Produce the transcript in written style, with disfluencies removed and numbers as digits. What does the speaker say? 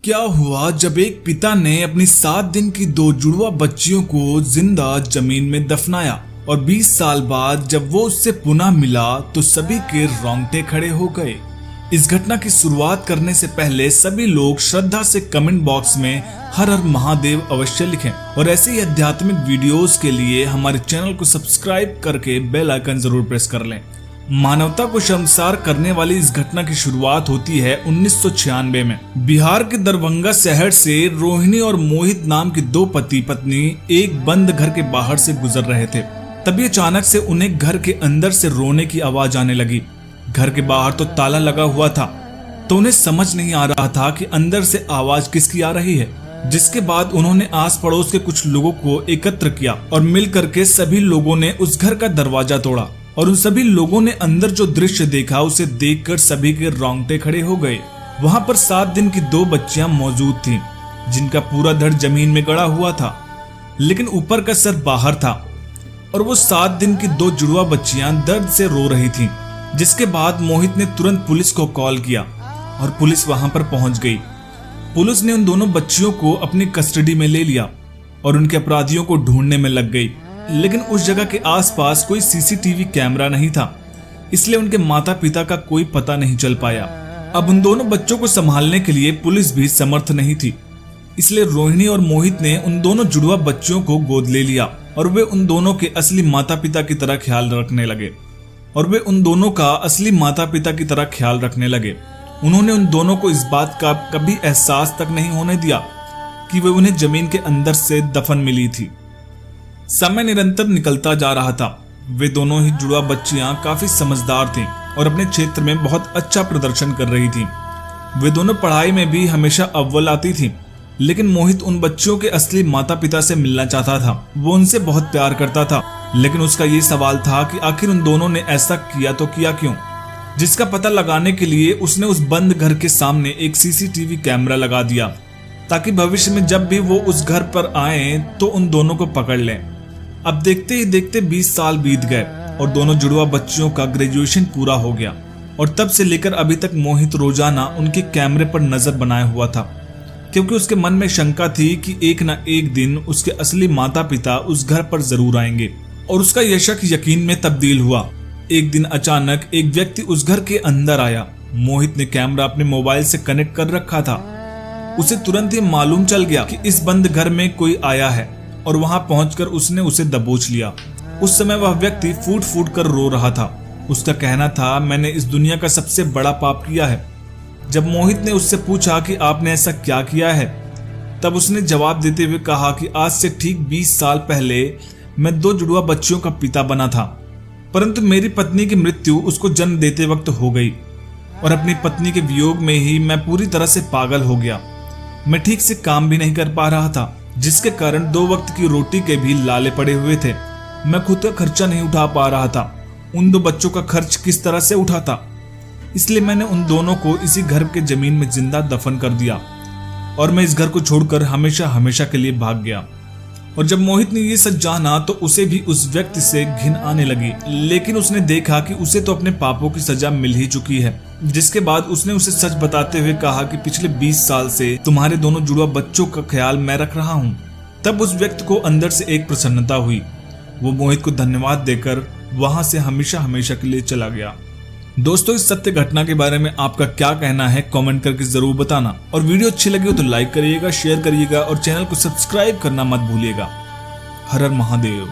क्या हुआ जब एक पिता ने अपनी 7 दिन की 2 जुड़वा बच्चियों को जिंदा जमीन में दफनाया और 20 साल बाद जब वो उससे पुनः मिला तो सभी के रोंगटे खड़े हो गए। इस घटना की शुरुआत करने से पहले सभी लोग श्रद्धा से कमेंट बॉक्स में हर हर महादेव अवश्य लिखें और ऐसे ही आध्यात्मिक वीडियोस के लिए हमारे चैनल को सब्सक्राइब करके बेल आइकन जरूर प्रेस कर लें। मानवता को शर्मसार करने वाली इस घटना की शुरुआत होती है 1996 में। बिहार के दरभंगा शहर से रोहिणी और मोहित नाम के 2 पति पत्नी एक बंद घर के बाहर से गुजर रहे थे। तभी अचानक से उन्हें घर के अंदर से रोने की आवाज आने लगी। घर के बाहर तो ताला लगा हुआ था, तो उन्हें समझ नहीं आ रहा था कि अंदर से आवाज किसकी आ रही है। जिसके बाद उन्होंने आस पड़ोस के कुछ लोगों को एकत्र किया और मिल करके सभी लोगों ने उस घर का दरवाजा तोड़ा और उन सभी लोगों ने अंदर जो दृश्य देखा उसे देखकर सभी के रोंगटे खड़े हो गए। वहां पर 7 दिन की 2 बच्चियां मौजूद थीं, जिनका पूरा धड़ जमीन में गड़ा हुआ था, लेकिन ऊपर का सर बाहर था और वो 7 दिन की 2 जुड़वा बच्चियां दर्द से रो रही थीं। जिसके बाद मोहित ने तुरंत पुलिस को कॉल किया और पुलिस वहां पर पहुंच गई। पुलिस ने उन दोनों बच्चियों को अपनी कस्टडी में ले लिया और उनके अपराधियों को ढूंढने में लग गई। लेकिन उस जगह के आसपास कोई सीसीटीवी कैमरा नहीं था, इसलिए उनके माता पिता का कोई पता नहीं चल पाया। अब उन दोनों बच्चों को संभालने के लिए पुलिस भी समर्थ नहीं थी, इसलिए रोहिणी और मोहित ने उन दोनों जुड़वा बच्चियों को गोद ले लिया और वे उन दोनों के असली माता पिता की तरह ख्याल रखने लगे। उन्होंने उन दोनों को इस बात का कभी एहसास तक नहीं होने दिया कि वे उन्हें जमीन के अंदर से दफन मिली थी। समय निरंतर निकलता जा रहा था। वे दोनों ही जुड़वा बच्चियां काफी समझदार थीं और अपने क्षेत्र में बहुत अच्छा प्रदर्शन कर रही थीं। वे दोनों पढ़ाई में भी हमेशा अव्वल आती थीं। लेकिन मोहित उन बच्चियों के असली माता पिता से मिलना चाहता था। वो उनसे बहुत प्यार करता था, लेकिन उसका ये सवाल था कि आखिर उन दोनों ने ऐसा किया तो किया क्यों। जिसका पता लगाने के लिए उसने उस बंद घर के सामने एक सीसीटीवी कैमरा लगा दिया, ताकि भविष्य में जब भी वो उस घर पर आए तो उन दोनों को पकड़ लें। अब देखते ही देखते 20 साल बीत गए और दोनों जुड़वा बच्चियों का ग्रेजुएशन पूरा हो गया और तब से लेकर अभी तक मोहित रोजाना उनके कैमरे पर नजर बनाए हुआ था, क्योंकि उसके मन में शंका थी कि एक ना एक दिन उसके असली माता पिता उस घर पर जरूर आएंगे। और उसका यह शक यकीन में तब्दील हुआ। एक दिन अचानक एक व्यक्ति उस घर के अंदर आया। मोहित ने कैमरा अपने मोबाइल से कनेक्ट कर रखा था। उसे तुरंत ही मालूम चल गया कि इस बंद घर में कोई आया है और वहां पहुंचकर उसने उसे दबोच लिया। उस समय वह व्यक्ति फूट फूट कर रो रहा था। उसका कहना था, मैंने इस दुनिया का सबसे बड़ा पाप किया है। जब मोहित ने उससे पूछा कि आपने ऐसा क्या किया है, तब उसने जवाब देते हुए कहा कि आज से ठीक 20 साल पहले मैं 2 जुड़वा बच्चियों का पिता बना था, परंतु मेरी पत्नी की मृत्यु उसको जन्म देते वक्त हो गई और अपनी पत्नी के वियोग में ही मैं पूरी तरह से पागल हो गया। मैं ठीक से काम भी नहीं कर पा रहा था, जिसके कारण 2 वक्त की रोटी के भी लाले पड़े हुए थे। मैं खुद का खर्चा नहीं उठा पा रहा था। उन 2 बच्चों का खर्च किस तरह से उठाता, इसलिए मैंने उन दोनों को इसी घर के जमीन में जिंदा दफन कर दिया और मैं इस घर को छोड़कर हमेशा हमेशा के लिए भाग गया। और जब मोहित ने ये सच जाना तो उसे भी उस व्यक्ति से घिन आने लगी, लेकिन उसने देखा कि उसे तो अपने पापों की सजा मिल ही चुकी है। जिसके बाद उसने उसे सच बताते हुए कहा कि पिछले 20 साल से तुम्हारे दोनों जुड़वा बच्चों का ख्याल मैं रख रहा हूँ। तब उस व्यक्ति को अंदर से एक प्रसन्नता हुई। वो मोहित को धन्यवाद देकर वहां से हमेशा हमेशा के लिए चला गया। दोस्तों, इस सत्य घटना के बारे में आपका क्या कहना है कमेंट करके जरूर बताना और वीडियो अच्छी लगी हो तो लाइक करिएगा, शेयर करिएगा और चैनल को सब्सक्राइब करना मत भूलिएगा। हर हर महादेव।